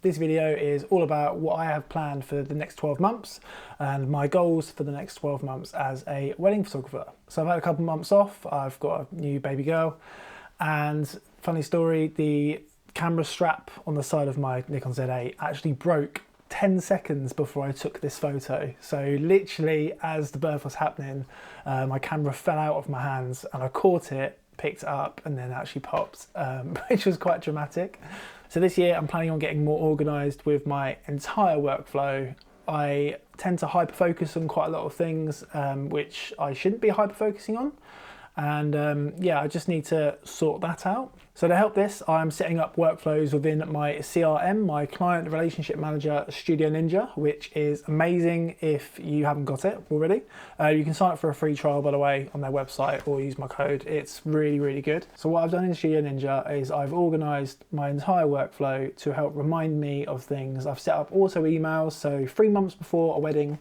This video is all about what I have planned for the next 12 months and my goals for the next 12 months as a wedding photographer. So I've had a couple months off, I've got a new baby girl, and funny story, the camera strap on the side of my Nikon Z8 actually broke 10 seconds before I took this photo. So literally as the birth was happening, my camera fell out of my hands and I caught it, picked it up, and then actually popped, which was quite dramatic. So this year I'm planning on getting more organised with my entire workflow. I tend to hyper-focus on quite a lot of things, which I shouldn't be hyper-focusing on. And yeah, I just need to sort that out. So to help this, I'm setting up workflows within my CRM, my Client Relationship Manager Studio Ninja, which is amazing if you haven't got it already. You can sign up for a free trial, by the way, on their website or use my code. It's really, really good. So what I've done in Studio Ninja is I've organised my entire workflow to help remind me of things. I've set up auto emails, so 3 months before a wedding,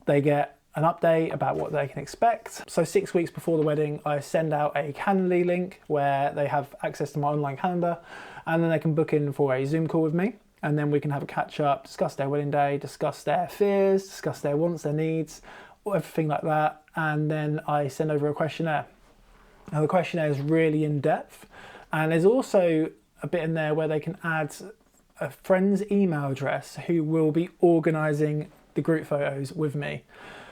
they get an update about what they can expect. So 6 weeks before the wedding, I send out a Calendly link where they have access to my online calendar, and then they can book in for a Zoom call with me. And then we can have a catch up, discuss their wedding day, discuss their fears, discuss their wants, their needs, everything like that. And then I send over a questionnaire. Now the questionnaire is really in depth, and there's also a bit in there where they can add a friend's email address who will be organising the group photos with me.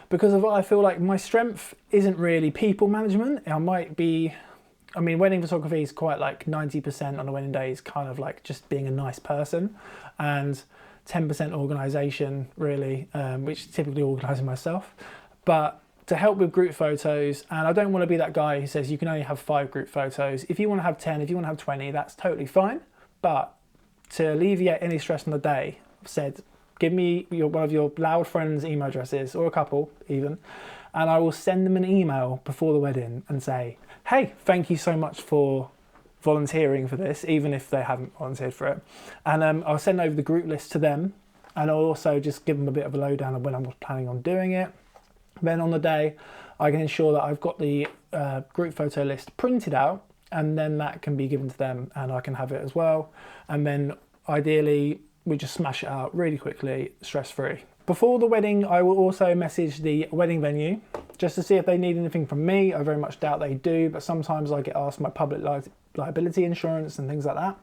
Because of what I feel like my strength isn't really people management. I mean, wedding photography is quite like 90% on a wedding day is kind of like just being a nice person, and 10% organisation really, which is typically organising myself. But to help with group photos, and I don't want to be that guy who says you can only have 5 group photos. If you want to have 10, if you want to have 20, that's totally fine. But to alleviate any stress on the day, I've said, give me one of your loud friends' email addresses, or a couple even, and I will send them an email before the wedding and say, hey, thank you so much for volunteering for this, even if they haven't volunteered for it. And I'll send over the group list to them, and I'll also just give them a bit of a lowdown of when I'm planning on doing it. Then on the day, I can ensure that I've got the group photo list printed out, and then that can be given to them and I can have it as well. And then ideally, we just smash it out really quickly, stress-free. Before the wedding, I will also message the wedding venue just to see if they need anything from me. I very much doubt they do, but sometimes I get asked my public liability insurance and things like that.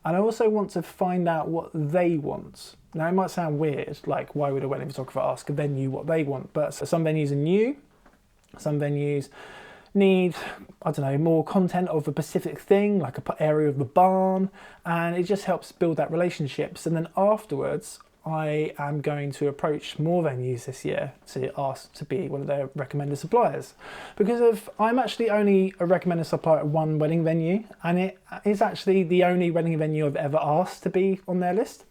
And I also want to find out what they want. Now, it might sound weird, like why would a wedding photographer ask a venue what they want? But some venues are new, some venues need, I don't know, more content of a specific thing, like an area of the barn, and it just helps build that relationships. And then afterwards, I am going to approach more venues this year to ask to be one of their recommended suppliers. Because I'm actually only a recommended supplier at one wedding venue, and it is actually the only wedding venue I've ever asked to be on their list.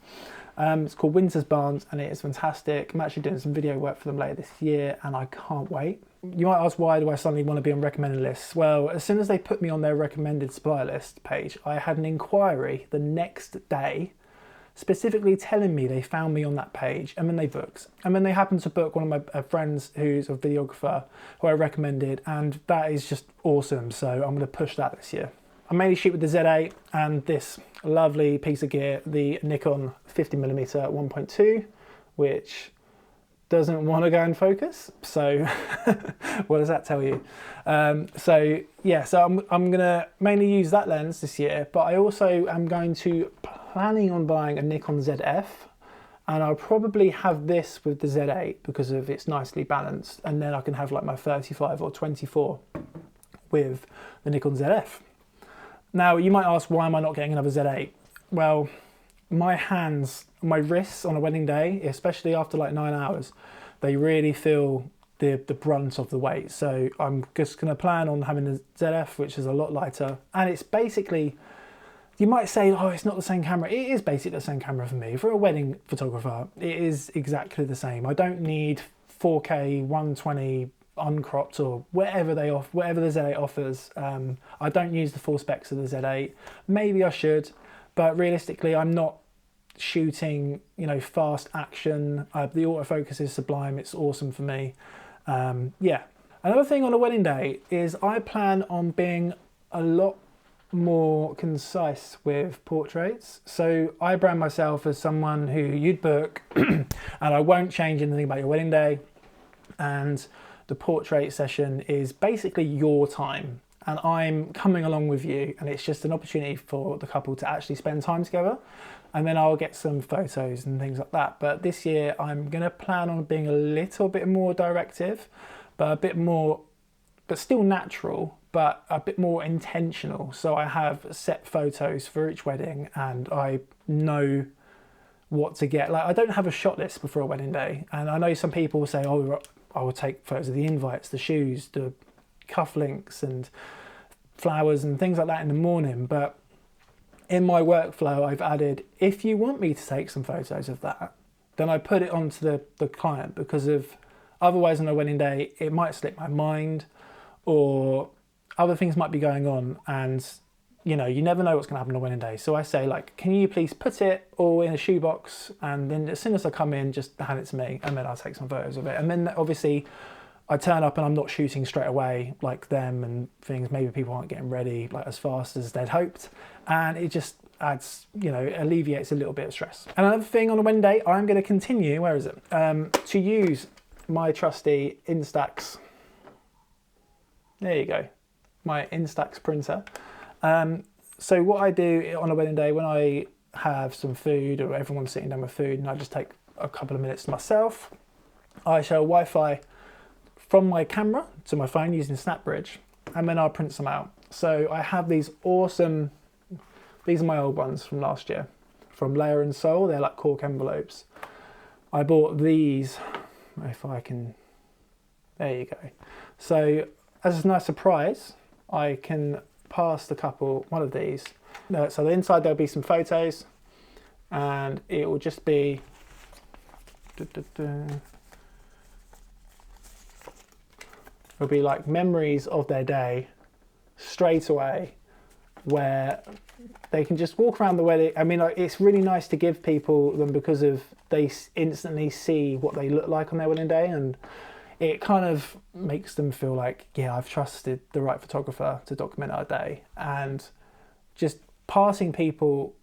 It's called Winter's Barns, and it is fantastic. I'm actually doing some video work for them later this year, and I can't wait. You might ask, why do I suddenly want to be on recommended lists? Well, as soon as they put me on their recommended supplier list page, I had an inquiry the next day specifically telling me they found me on that page, and then they booked. And then they happened to book one of my friends who's a videographer who I recommended, and that is just awesome. So I'm going to push that this year. I mainly shoot with the Z8 and this lovely piece of gear, the Nikon 50mm 1.2, which doesn't want to go in focus. So what does that tell you? So I'm gonna mainly use that lens this year, but I also am planning on buying a Nikon ZF, and I'll probably have this with the Z8 because of it's nicely balanced, and then I can have like my 35 or 24 with the Nikon ZF. Now you might ask, why am I not getting another Z8? Well, my hands, my wrists on a wedding day, especially after like 9 hours, they really feel the brunt of the weight. So I'm just going to plan on having a ZF, which is a lot lighter. And it's basically, you might say, oh, it's not the same camera. It is basically the same camera for me. For a wedding photographer, it is exactly the same. I don't need 4K 120 uncropped or whatever the Z8 offers. I don't use the full specs of the Z8. Maybe I should, but realistically, I'm not shooting, fast action. The autofocus is sublime. It's awesome for me. Yeah. Another thing on a wedding day is I plan on being a lot more concise with portraits. So I brand myself as someone who you'd book and I won't change anything about your wedding day. And the portrait session is basically your time. And I'm coming along with you, and it's just an opportunity for the couple to actually spend time together. And then I'll get some photos and things like that. But this year I'm gonna plan on being a little bit more directive, but a bit more, but still natural, but a bit more intentional. So I have set photos for each wedding and I know what to get. Like, I don't have a shot list before a wedding day. And I know some people say, oh, I will take photos of the invites, the shoes, the cufflinks and flowers and things like that in the morning. But in my workflow, I've added, if you want me to take some photos of that, then I put it onto the client, because of otherwise on a wedding day, it might slip my mind or other things might be going on, and you know, you never know what's going to happen on a wedding day. So I say, like, can you please put it all in a shoebox, and then as soon as I come in, just hand it to me, and then I'll take some photos of it. And then obviously I turn up and I'm not shooting straight away like them and things. Maybe people aren't getting ready like as fast as they'd hoped, and it just adds, you know, alleviates a little bit of stress. And another thing on a wedding day, I'm going to continue, where is it, to use my trusty Instax. There you go, my Instax printer. So what I do on a wedding day, when I have some food or everyone's sitting down with food and I just take a couple of minutes to myself, I show Wi-Fi from my camera to my phone using SnapBridge, and then I'll print some out. So I have these awesome, these are my old ones from last year, from Layer and Soul. They're like cork envelopes. I bought these, if I can, there you go. So as a nice surprise, I can pass the couple one of these. So the inside there'll be some photos, and it will just be it'll be like memories of their day straight away, where they can just walk around the wedding. I mean, like, it's really nice to give people them because of they instantly see what they look like on their wedding day, and it kind of makes them feel like, yeah, I've trusted the right photographer to document our day. And just passing people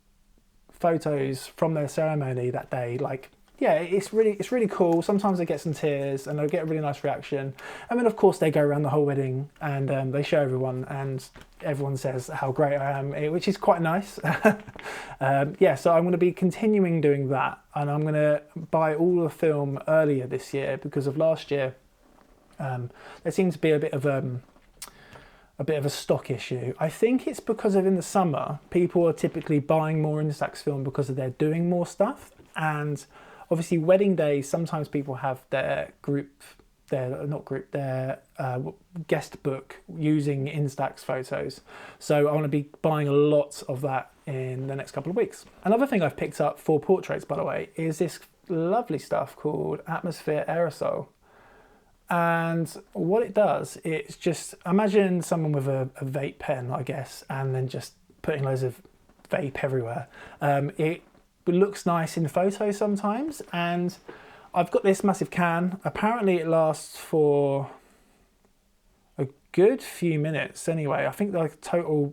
photos from their ceremony that day, like, yeah, it's really cool. Sometimes they get some tears and they'll get a really nice reaction. And then of course they go around the whole wedding and they show everyone, and everyone says how great I am, which is quite nice. Yeah, so I'm going to be continuing doing that, and I'm going to buy all the film earlier this year because of last year. There seems to be a bit of a stock issue. I think it's because of in the summer, people are typically buying more Instax film because of they're doing more stuff. And obviously wedding days, sometimes people have their guest book using Instax photos. So I want to be buying a lot of that in the next couple of weeks. Another thing I've picked up for portraits, by the way, is this lovely stuff called Atmosphere Aerosol. And what it does, it's just, imagine someone with a vape pen, I guess, and then just putting loads of vape everywhere. It looks nice in photos sometimes, and I've got this massive can. Apparently it lasts for a good few minutes anyway. I think like total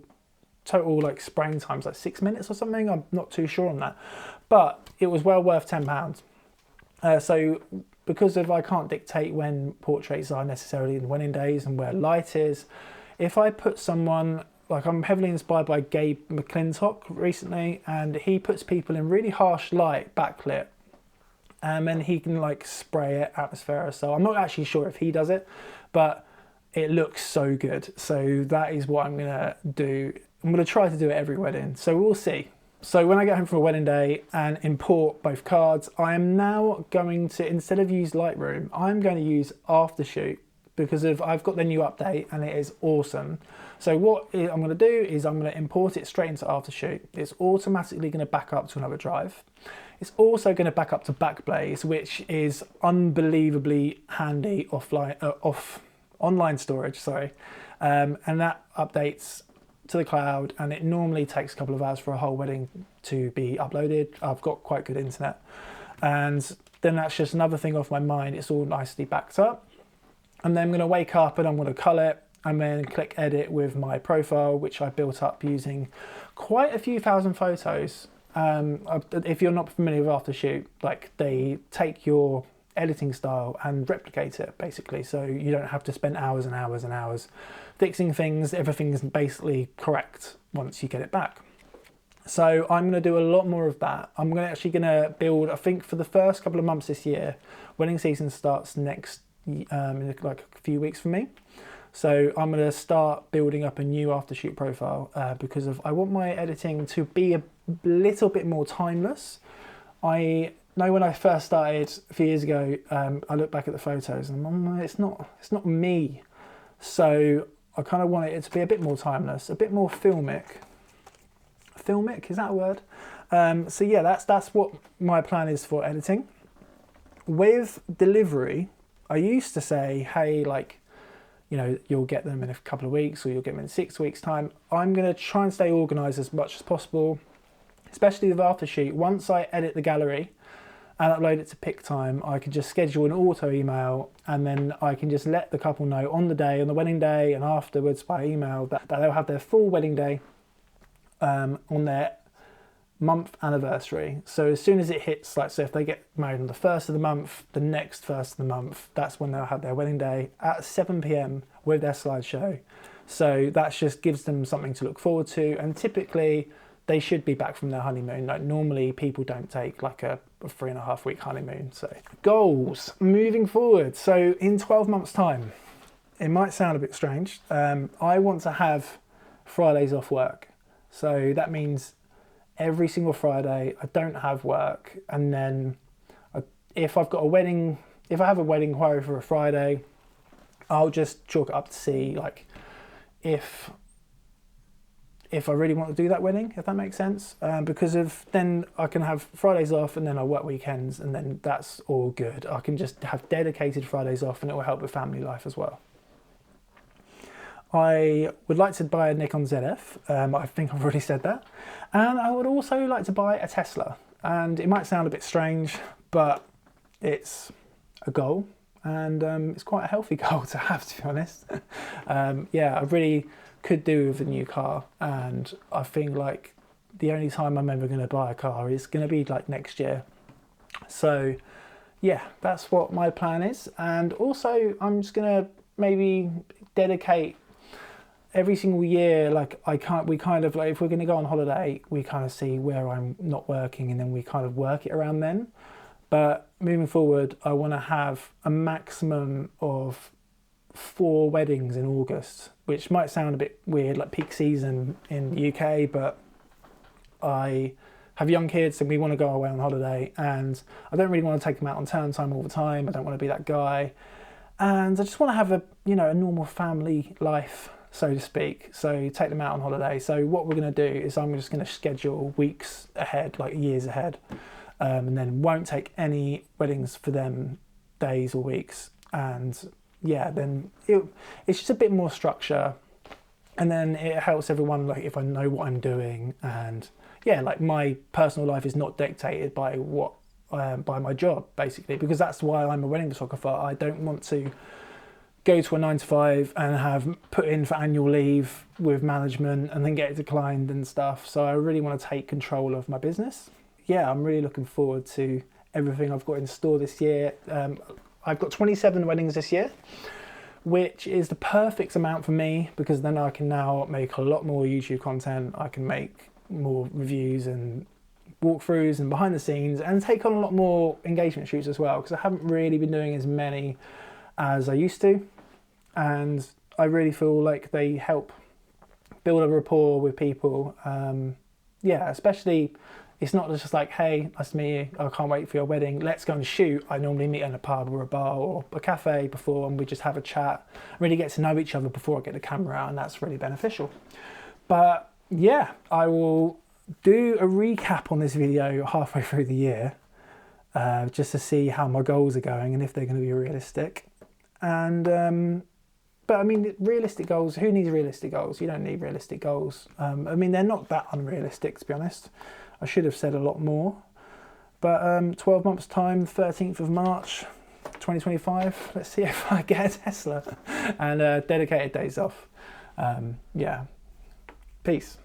like spraying time's like 6 minutes or something. I'm not too sure on that, but it was well worth £10. So because of I can't dictate when portraits are necessarily in wedding days and where light is, if I put someone, like I'm heavily inspired by Gabe McClintock recently, and he puts people in really harsh light backlit, and then he can like spray it atmosphere. So I'm not actually sure if he does it, but it looks so good. So that is what I'm gonna do. I'm gonna try to do it every wedding, so we'll see. So when I get home from a wedding day and import both cards, I am now going to, instead of use Lightroom, I'm going to use Aftershoot, because I've got the new update and it is awesome. So what I'm going to do is I'm going to import it straight into Aftershoot. It's automatically going to back up to another drive. It's also going to back up to Backblaze, which is unbelievably handy online storage, sorry. And that updates to the cloud, and it normally takes a couple of hours for a whole wedding to be uploaded. I've got quite good internet, and then that's just another thing off my mind. It's all nicely backed up, and then I'm going to wake up and I'm going to cull it, and then click edit with my profile, which I built up using quite a few thousand photos. If you're not familiar with Aftershoot, like they take your editing style and replicate it basically, so you don't have to spend hours and hours and hours fixing things. Everything's basically correct once you get it back. So I'm going to do a lot more of that. I'm actually going to build, I think for the first couple of months this year, wedding season starts next in like a few weeks for me. So I'm going to start building up a new Aftershoot profile because I want my editing to be a little bit more timeless. I know when I first started a few years ago, I look back at the photos and it's not me. So I kind of want it to be a bit more timeless, a bit more filmic. Filmic, is that a word? So yeah, that's what my plan is for editing. With delivery, I used to say, hey, like, you know, you'll get them in a couple of weeks or you'll get them in 6 weeks time. I'm going to try and stay organized as much as possible, especially with Aftershoot. Once I edit the gallery and upload it to PicTime, I can just schedule an auto email, and then I can just let the couple know on the day, on the wedding day, and afterwards by email that they'll have their full wedding day on their month anniversary. So as soon as it hits, like, so if they get married on the 1st of the month, the next 1st of the month, that's when they'll have their wedding day at 7 p.m. with their slideshow. So that just gives them something to look forward to, and typically they should be back from their honeymoon. Like, normally people don't take like a 3.5 week honeymoon. So goals moving forward. So in 12 months time, it might sound a bit strange, I want to have Fridays off work. So that means every single Friday I don't have work, and then if I've got a wedding, if I have a wedding inquiry for a Friday, I'll just chalk it up to see, like, if I really want to do that wedding, if that makes sense, because then I can have Fridays off and then I work weekends, and then that's all good. I can just have dedicated Fridays off, and it will help with family life as well. I would like to buy a Nikon ZF, I think I've already said that, and I would also like to buy a Tesla. And it might sound a bit strange, but it's a goal, and it's quite a healthy goal to have, to be honest. Yeah, I really could do with a new car, and I think like the only time I'm ever going to buy a car is going to be like next year. So yeah, that's what my plan is. And also I'm just going to maybe dedicate every single year, like we kind of like, if we're going to go on holiday, we kind of see where I'm not working, and then we kind of work it around then. But moving forward, I want to have a maximum of 4 weddings in August, which might sound a bit weird, like peak season in the UK, but I have young kids and we want to go away on holiday, and I don't really want to take them out on term time all the time. I don't want to be that guy, and I just want to have a normal family life, so to speak. So take them out on holiday. So what we're going to do is I'm just going to schedule weeks ahead, like years ahead, and then won't take any weddings for them days or weeks. And yeah, then it's just a bit more structure, and then it helps everyone, like, if I know what I'm doing. And yeah, like, my personal life is not dictated by what by my job, basically, because that's why I'm a wedding photographer. I don't want to go to a 9 to 5 and have put in for annual leave with management and then get it declined and stuff. So I really want to take control of my business. Yeah, I'm really looking forward to everything I've got in store this year. I've got 27 weddings this year, which is the perfect amount for me, because then I can now make a lot more YouTube content. I can make more reviews and walkthroughs and behind the scenes, and take on a lot more engagement shoots as well, because I haven't really been doing as many as I used to. And I really feel like they help build a rapport with people. Yeah, especially, it's not just like, hey, nice to meet you, I can't wait for your wedding, let's go and shoot. I normally meet in a pub or a bar or a cafe before, and we just have a chat, really get to know each other before I get the camera out, and that's really beneficial. But yeah, I will do a recap on this video halfway through the year, just to see how my goals are going and if they're going to be realistic. And but I mean, realistic goals, who needs realistic goals? You don't need realistic goals. I mean, they're not that unrealistic, to be honest. I should have said a lot more. But 12 months time, 13th of March, 2025, let's see if I get a Tesla and dedicated days off. Yeah, peace.